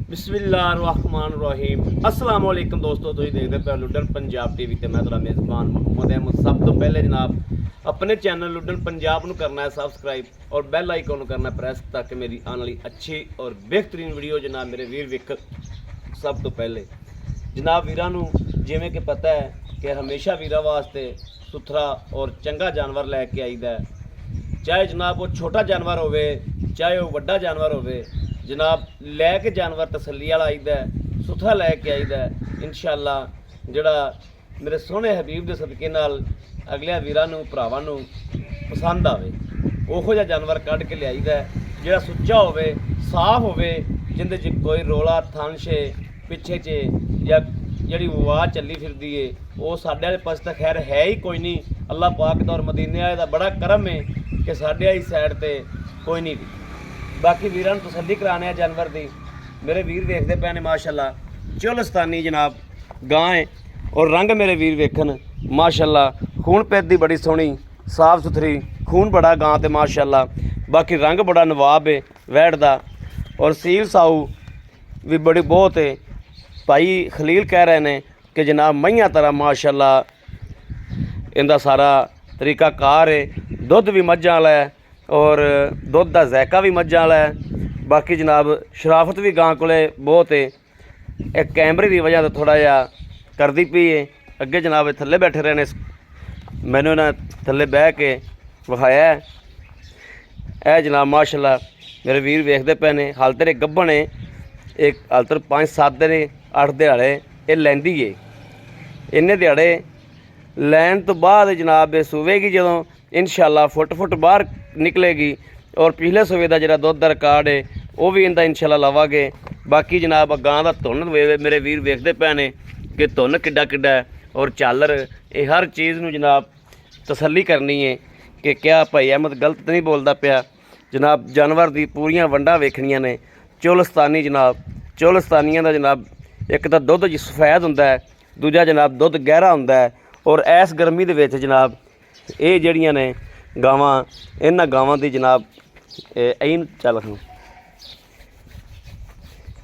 बिस्मिल्लाहिर्रहमानिर्रहीम अस्सलाम वालेकुम दोस्तों, तुम देखते पे लुडन पंजाब टीवी ते मैं तेरा मेज़बान मोहम्मद अहमद। सब तो पहले जनाब अपने चैनल लुडन पंजाब नू करना है सब्सक्राइब और बैल आइकन करना प्रेस ताकि मेरी आने वाली अच्छी और बेहतरीन वीडियो जनाब मेरे वीर वेख। सब तो पहले जनाब वीरां नू जिवें कि पता है कि हमेशा वीरां वास्ते सुथरा और चंगा जानवर लैके आईदा है, चाहे जनाब वो छोटा जानवर होवे चाहे वो वड्डा जानवर होवे। जनाब लैके जानवर तसल्ली वाला आईदा है, सुथरा लैके आईदा है। इंशाअल्लाह जिहड़ा मेरे सोहने हबीब दे सदके नाल अगले वीरां नूं भरावां नूं पसंद आवे ओहो जिहा जानवर कढ के लियाईदा है, जिहड़ा सुच्चा होवे साफ होवे, जिंदे च कोई रोला थानशे पिछे च या जिहड़ी आवाज़ चली फिरदी है वो साडे वाले पास तो खैर है ही कोई नहीं। अल्लाह पाक दा और मदीने वाले दा बड़ा करम है कि साडे वाली साइड ते कोई नहीं। बाकी वीरां नूं तसल्ली कराने जानवर दी मेरे वीर देखते पे ने माशाअल्लाह चोलस्तानी जनाब गां है और रंग मेरे वीर वेखन माशाअल्लाह खून पैद दी बड़ी सोहनी साफ सुथरी खून बड़ा गां ते माशाअल्लाह। बाकी रंग बड़ा नवाब है वैड़ दा और सील साऊ भी बड़ी बहुत है। भाई खलील कह रहे हैं कि जनाब मईयां तरह माशाअल्लाह इनका सारा तरीका कार है, दुध भी मझां वाला है और दुध का ज़ायका भी मझां वाला है। बाकी जनाब शराफत भी गां कोले बहुत है। एक कैमरे की वजह तो थोड़ा जिहा करदी पई है। अगे जनाब थल्ले बैठे रहने मैनू इन्हां थल्ले बह के विखाया है। ए जनाब माशाअल्लाह मेरे वीर वेखदे पे ने हाल तेरे गब्बन है, एक हाल तर 5-7 दिन 8 दिहाड़े ये लैंदी है। इन्ने दिहाड़े लैन तो बाद जनाब सूवेगी जदों इंशाअल्लाह फुट बाहर निकलेगी और पिछले सूबे का जो दुध का रिकॉर्ड है वह भी इनका इंशाअल्लाह लवांगे। बाकी जनाब गां का धुन मेरे वीर वेखते पे ने कि धुन किड्डा किड्डा है और झालर ये हर चीज़ नूं जनाब तसल्ली करनी है कि क्या भाई अहमद गलत तो नहीं बोलता पिया। जनाब जानवर दी पूरियां वंडां वेखणियां ने। चोलस्तानी जनाब चोलस्तानियां दा जनाब एक तो दुध सफैद हुंदा है, दूजा जनाब दुध गहरा हुंदा है और इस गर्मी दे विच जनाब ये जड़ियां ने गावां इन्हां गावां दी जनाब ऐन चल।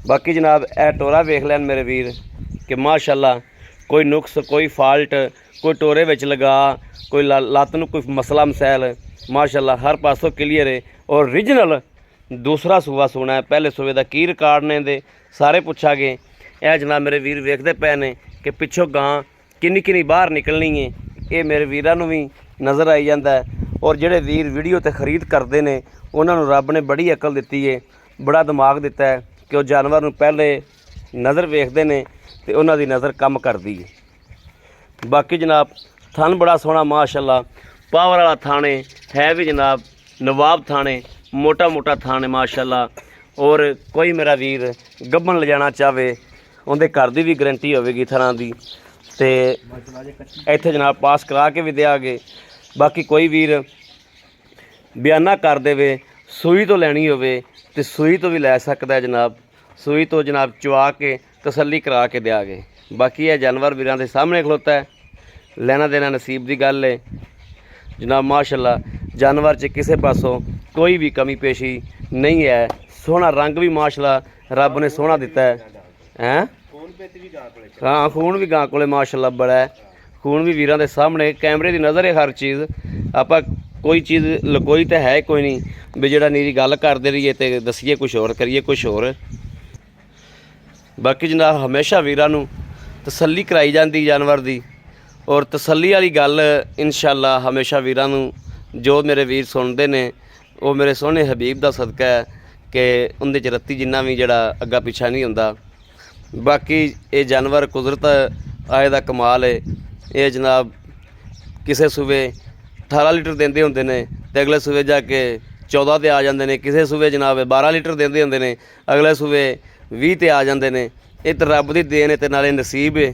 बाकी जनाब ए टोरा वेख लैन मेरे वीर कि माशाअल्लाह कोई नुक्स कोई फॉल्ट कोई टोरे विच लगा कोई लत्त नूं कोई मसला मसैल माशाअल्लाह हर पासों क्लीयर है और ओरिजिनल दूसरा सूबा सोना है। पहले सूबे का की रिकॉर्ड ने दे सारे पुछा गए। यह जनाब मेरे वीर वेखते पे ने कि पिछों गां किन्नी किन्नी बाहर निकलनी है ये मेरे वीरां नूं भी नज़र आई जाता है। और जिहड़े वीर वीडियो ते खरीद करते हैं उन्होंने रब ने बड़ी अकल दी है, बड़ा दिमाग दिता है कि वह जानवर नूं पहले नज़र वेखते हैं तो उन्हां दी नज़र कम करती है। बाकी जनाब थन बड़ा सोहना माशाअल्लाह पावर वाला थाने है भी जनाब नवाब थाने मोटा मोटा थाने माशाअल्लाह। और कोई मेरा वीर गब्बन ले जाना चाहे उनके घर की भी गारंटी होगी थना की तो इत्थे जनाब पास करा के भी देंगे। बाकी कोई वीर बयाना कर दे सूई तो लैनी होवे तो सूई तो भी लै सकता है जनाब, सूई तो जनाब चुआ के तसल्ली करा के देंगे। बाकी यह जानवर वीरां दे सामने खलोता है, लेना देना नसीब की गल है जनाब। माशाअल्लाह जानवर च किसी पासों कोई भी कमी पेशी नहीं है। सोहना रंग भी माशाअल्लाह रब ने सोहना दिता है। हाँ खून भी गां कोले माशाअल्लाह बड़ा है, खून भी वीरां दे सामने कैमरे की नज़र है हर चीज़। आपां कोई चीज़ लकोई तो है कोई नहीं भी जिहड़ा नीरी गल करदे रहिए तो दसीए कुछ होर करिए कुछ होर। बाकी जनाब हमेशा वीरां नूं तसल्ली कराई जाती जानवर दी और तसल्ली वाली गल इंशाअल्लाह हमेशा वीरां नूं जो मेरे वीर सुनते ने वो मेरे सोहने हबीब का सदका है कि उनके च रत्ती जिन्ना भी जड़ा अग्गा पिछा नहीं हुंदा। बाकी ये जानवर कुदरत आए दा कमाल है। ये जनाब किसी सूबे 18 लीटर देंदे हुंदे ने ते अगले सूबे जाके 14 ते आ जांदे ने, किसी सूबे जनाब 12 लीटर देंदे हुंदे ने अगले सूबे 20 ते आ जांदे ने। ये तो रब दी देन है ते नाले नसीब है।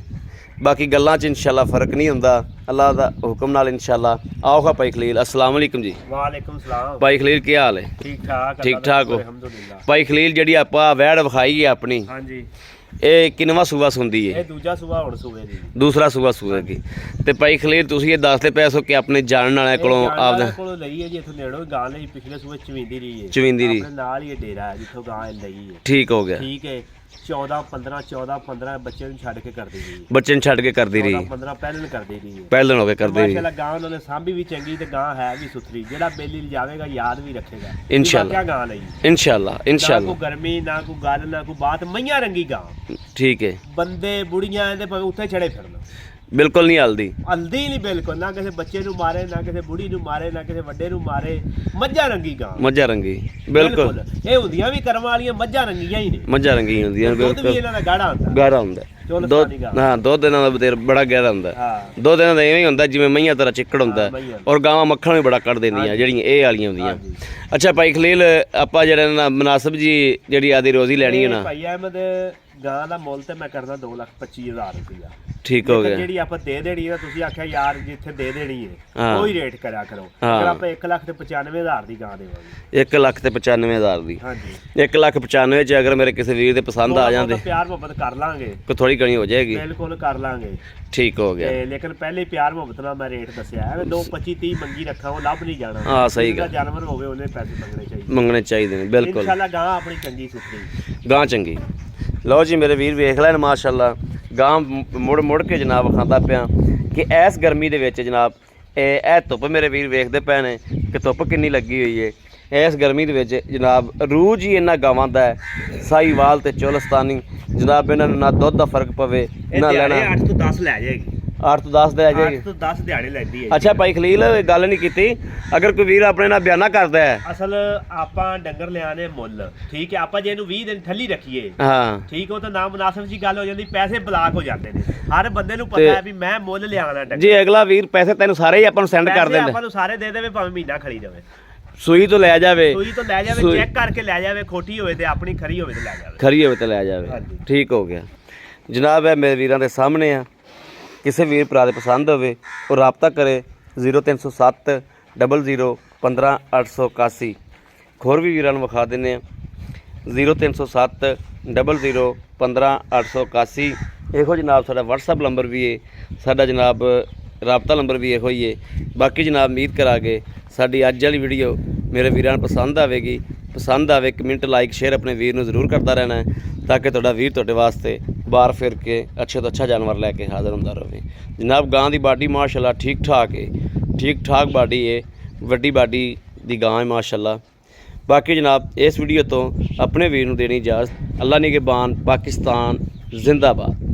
बाकी गल्लां च इंशाअल्लाह फ़र्क नहीं हुंदा अल्लाह दा हुक्म नाल इंशाअल्लाह। आओ खा भाई खलील अस्सलाम वालेकुम जी। वालेकुम सलाम भाई खलील क्या हाल है? ठीक ठाक हो? भाई खलील जी आपां वैड़ विखाई है अपनी, हाँ जी ये किनवा सूबा सुनदी है? दूजा सूबा हुण सूबे दी दूसरा सूबा सूबे की। ते भाई खलील तुसीं ये दसदे पए सो कि अपने जानने वाले कोलों आपदा कोलों लई है जी इत्थों नेड़ों गां ਲਈ पिछले सूबे चविंदी रही है चविंदी दी अपने नाल ही डेरा है जिੱਥੋਂ गां ਲਈ है। ठीक हो गया। ठीक है 14 15 ਬੱਚੇ ਨੂੰ ਛੱਡ ਕੇ ਕਰਦੀ ਰਹੀ ਬੱਚੇ ਨੂੰ ਛੱਡ ਕੇ ਕਰਦੀ ਰਹੀ 15 ਪਹਿਲਾਂ ਕਰਦੀ ਰਹੀ ਪਹਿਲਣ ਹੋ ਕੇ ਕਰਦੀ ਰਹੀ ਮਾਸ਼ਾਅੱਲਾ ਗਾਂ ਉਹਨਾਂ ਨੇ ਸਾਂਭੀ ਵੀ ਚੰਗੀ ਤੇ ਗਾਂ ਹੈ ਵੀ ਸੁਥਰੀ ਜਿਹੜਾ ਬੇਲੀ ਲਿਜਾਵੇਗਾ ਯਾਦ ਵੀ ਰੱਖੇਗਾ इंशाल्लाह ਗਾਂ ਲਈ इंशाल्लाह ਨਾ इंशाल्लाह ਕੋਈ ਗਰਮੀ ਨਾ ਕੋਈ ਗੱਲ ਨਾ ਕੋਈ ਬਾਤ ਮਈਆਂ ਰੰਗੀ ਗਾਂ ठीक है ਬੰਦੇ ਬੁੜੀਆਂ ਇਹਦੇ ਭਾਵੇਂ ਉੱਥੇ ਚੜੇ ਫਿਰਨ बिल्कुल नहीं हल्दी ਹਲਦੀ ਨਹੀਂ ਬਿਲਕੁਲ ਨਾ ਕਿਸੇ ਬੱਚੇ ਨੂੰ ਮਾਰੇ ਨਾ ਕਿਸੇ ਬੁੜੀ ਨੂੰ ਮਾਰੇ ਨਾ ਕਿਸੇ ਵੱਡੇ ਨੂੰ ਮਾਰੇ ਮੱਝਾਂ ਰੰਗੀ ਗਾਂ मज्जा रंगी बिल्कुल ਇਹ ਹੁੰਦੀਆਂ ਵੀ ਕਰਮ ਵਾਲੀਆਂ ਮੱਝਾਂ ਰੰਗੀਆਂ ਹੀ ਨੇ ਮੱਝਾਂ ਰੰਗੀਆਂ ਹੁੰਦੀਆਂ ਦੁੱਧ ਵੀ ਬਿਲਕੁਲ ਇਹਨਾਂ ਦਾ ਗਾੜਾ ਹੁੰਦਾ ਗਾੜਾ ਹੁੰਦਾ ਚੁੱਲ੍ਹ ਦੋ ਸਾਨੀ ਗਾਂ। ਹਾਂ 2 ਦਿਨਾਂ ਦਾ ਬਤੇਰ ਬੜਾ ਗਹਿਰਾ ਹੁੰਦਾ ਹਾਂ 2 ਦਿਨਾਂ ਦਾ ਐਵੇਂ ਹੀ ਹੁੰਦਾ ਜਿਵੇਂ ਮਈਆਂ ਤਰ੍ਹਾਂ ਚਿੱਕੜ ਹੁੰਦਾ ਹਾਂ, ਮਈਆਂ। ਔਰ ਗਾਵਾਂ ਮੱਖਣ ਵੀ ਬੜਾ ਕੱਢ ਦਿੰਦੀਆਂ ਜਿਹੜੀਆਂ ਇਹ ਵਾਲੀਆਂ ਹੁੰਦੀਆਂ ਹਾਂਜੀ। ਅੱਛਾ ਭਾਈ ਖਲੀਲ ਆਪਾਂ ਜਿਹੜਾ ਨਾ ਮੁਨਾਸਬ ਜੀ ਜਿਹੜੀ ਆਦੀ ਰੋਜ਼ੀ ਲੈਣੀ ਹੈ ਨਾ ਭਾਈ ਅਹਿਮਦ ਗਾਂ ਦਾ ਮੁੱਲ ਤੇ ਮੈਂ ਕਰਦਾ 2,25,000 ਰੁਪਇਆ ਠੀਕ ਹੋ ਗਿਆ ਜਿਹੜੀ ਆਪਾਂ ਦੇ ਦੇਣੀ ਹੈ ਤੁਸੀਂ ਆਖਿਆ ਯਾਰ ਜਿੱਥੇ ਦੇ ਦੇਣੀ ਹੈ ਹਾਂ। ਕੋਈ ਰੇਟ ਕਰਿਆ ਕਰੋ ਹਾਂ। ਅਗਰ ਆਪਾਂ 1,95,000 ਦੀ ਗਾਂ ਦੇਵਾਂਗੇ 1,95,000 ਦੀ ਹਾਂਜੀ 1,95,000 ਚ ਅਗਰ ਮੇਰੇ ਕਿਸੇ ਵੀਰ ਦੇ ਪਸੰਦ ਆ ਜਾਂਦੇ ਪਿਆਰ ਮੁਹੱਬਤ ਕਰ ਲਾਂਗੇ ਕੋਈ ਥੋੜੀ ਘਣੀ ਹੋ ਜਾਏਗੀ ਬਿਲਕੁਲ ਕਰ ਲਾਂਗੇ ਠੀਕ ਹੋ ਗਿਆ ਤੇ ਲੇਕਿਨ ਪਹਿਲੇ ਪਿਆਰ ਮੁਹੱਬਤ ਨਾਲ ਮੈਂ ਰੇਟ ਦੱਸਿਆ ਹੈ 2,25 30 ਮੰਗੀ ਰੱਖਾਂ ਉਹ ਲੱਭ ਨਹੀਂ ਜਾਣਾ ਹਾਂ ਸਹੀ ਜਿਹਦਾ ਗੱਲ ਜਾਨਵਰ ਹੋਵੇ ਉਹਨੇ ਪੈਸੇ ਮੰਗਣੇ ਚਾਹੀਦੇ ਮੰਗਣੇ ਚਾਹੀਦੇ ਨੇ ਬਿਲਕੁਲ ਇਨਸ਼ਾਅੱਲਾ ਗਾਂ ਆਪਣੀ ਚੰਗੀ ਸੁਥਰੀ ਗਾਂ ਚੰਗੀ ਲਓ ਜੀ ਮੇਰੇ ਵੀਰ ਵੇਖ ਲੈਣ ਮਾਸ਼ਾਅੱਲਾ ਗਾਂ ਮੁੜ ਮੁੜ ਕੇ ਜਨਾਬ ਖਾਂਦਾ ਪਿਆ ਕਿ ਇਸ ਗਰਮੀ ਦੇ ਵਿੱਚ ਜਨਾਬ ਇਹ ਧੁੱਪ ਮੇਰੇ ਵੀਰ ਵੇਖਦੇ ਪਏ ਨੇ ਕਿ ਧੁੱਪ ਕਿੰਨੀ ਲੱਗੀ ਹੋਈ ਏ ਇਸ ਗਰਮੀ ਦੇ ਵਿੱਚ ਜਨਾਬ ਰੂਜ ਹੀ ਇਹਨਾਂ ਗਾਵਾਂ ਦਾ ਹੈ ਸਾਹੀਵਾਲ ਤੇ ਚੋਲਸਤਾਨੀ ਜਨਾਬ ਇਹਨਾਂ ਨੂੰ ਨਾ ਦੁੱਧ ਦਾ ਫਰਕ ਪਵੇ ਨਾ ਲੈਣਾ 8 ਤੋਂ 10 ਲੈ ਜਾਏਗੀ 8 ਤੋਂ 10 ਦੇ ਆ 8 ਜਾਏਗੀ ਤੋਂ 10 ਦਿਹਾੜੇ ਲੈਂਦੀ ਹੈ ਅੱਛਾ ਭਾਈ ਖਲੀਲ ਗੱਲ ਨਹੀਂ ਕੀਤੀ ਅਗਰ ਕੋਈ ਵੀਰ ਆਪਣੇ ਨਾਲ ਬਿਆਨਾ ਕਰਦਾ ਹੈ ਅਸਲ ਆਪਾਂ ਡੰਗਰ ਲਿਆਣੇ ਮੁੱਲ ਠੀਕ ਹੈ ਆਪਾਂ ਜੇ ਇਹਨੂੰ 20 ਦਿਨ ਥੱਲੀ ਰੱਖੀਏ ਹਾਂ ਠੀਕ ਉਹ ਤਾਂ ਨਾ ਮੁਨਾਸਬ ਜੀ ਗੱਲ ਹੋ ਜਾਂਦੀ ਪੈਸੇ ਬਲਾਕ ਹੋ ਜਾਂਦੇ ਨੇ ਹਰ ਬੰਦੇ ਨੂੰ ਪਤਾ ਹੈ ਵੀ ਮੈਂ ਮੁੱਲ ਲਿਆਣਾ ਡੰਗਰ ਜੇ ਅਗਲਾ ਵੀਰ ਪੈਸੇ ਤੈਨੂੰ ਸਾਰੇ ਹੀ ਆਪਾਂ ਨੂੰ ਸੈਂਡ ਕਰ ਪੈਸੇ ਦਿੰਦੇ ਆਪਾਂ ਨੂੰ ਸਾਰੇ ਦੇ ਦੇਵੇ ਭਾਵੇਂ ਮਹੀਨਾ ਖੜੀ ਜਾਵੇ ਸੂਈ ਤੋਂ ਲੈ ਜਾਵੇ ਸੂਈ ਤੋਂ ਲੈ ਜਾਵੇ ਚੈੱਕ ਕਰਕੇ ਲੈ ਜਾਵੇ ਖੋਟੀ ਹੋਵੇ ਤੇ ਆਪਣੀ ਖਰੀ ਹੋਵੇ ਤੇ ਲੈ ਜਾਵੇ ਖਰੀ ਹੋਵੇ ਤੇ ਲੈ ਜਾਵੇ ਹਾਂਜੀ। ਠੀਕ ਹੋ ਗਿਆ ਜਨਾਬ ਇਹ ਮੇਰੇ ਵੀਰਾਂ ਦੇ ਸਾਹਮਣੇ ਆ ਕਿਸੇ ਵੀਰ ਭਰਾ ਦੇ ਪਸੰਦ ਹੋਵੇ ਉਹ ਰਾਬਤਾ ਕਰੇ 0307 00 15 881 ਹੋਰ ਵੀ ਵੀਰਾਂ ਨੂੰ ਵਿਖਾ ਦਿੰਨੇ ਆ 0307 00 15 881 ਇਹੋ ਜਨਾਬ ਸਾਡਾ WhatsApp ਨੰਬਰ ਵੀ ਹੈ ਸਾਡਾ ਜਨਾਬ ਰਾਬਤਾ ਨੰਬਰ ਵੀ ਇਹੋ ਹੀ ਹੈ ਬਾਕੀ ਜਨਾਬ ਉਮੀਦ ਕਰਾਂਗੇ ਸਾਡੀ ਅੱਜ ਵਾਲੀ ਵੀਡੀਓ ਮੇਰੇ ਵੀਰਾਂ ਨੂੰ ਪਸੰਦ ਆਵੇਗੀ ਪਸੰਦ ਆਵੇ ਕਮੈਂਟ ਲਾਈਕ ਸ਼ੇਅਰ ਆਪਣੇ ਵੀਰ ਨੂੰ ਜ਼ਰੂਰ ਕਰਦਾ ਰਹਿਣਾ ਹੈ ਤਾਂ ਕਿ ਤੁਹਾਡਾ ਵੀਰ ਤੁਹਾਡੇ ਵਾਸਤੇ ਬਾਹਰ ਫਿਰ ਕੇ ਅੱਛੇ ਤੋਂ ਅੱਛਾ ਜਾਨਵਰ ਲੈ ਕੇ ਹਾਜ਼ਰ ਹੁੰਦਾ ਰਹੇ ਜਨਾਬ ਗਾਂ ਦੀ ਬਾਡੀ ਮਾਸ਼ਾਅੱਲਾ ਠੀਕ ਠਾਕ ਹੈ ਠੀਕ ਠਾਕ ਬਾਡੀ ਹੈ ਵੱਡੀ ਬਾਡੀ ਦੀ ਗਾਂ ਹੈ ਮਾਸ਼ਾਅੱਲਾ ਬਾਕੀ ਜਨਾਬ ਇਸ ਵੀਡੀਓ ਤੋਂ ਆਪਣੇ ਵੀਰ ਨੂੰ ਦੇਣੀ ਇਜਾਜ਼ਤ ਅੱਲਾ ਨਿਗਹਿਬਾਨ ਪਾਕਿਸਤਾਨ ਜ਼ਿੰਦਾਬਾਦ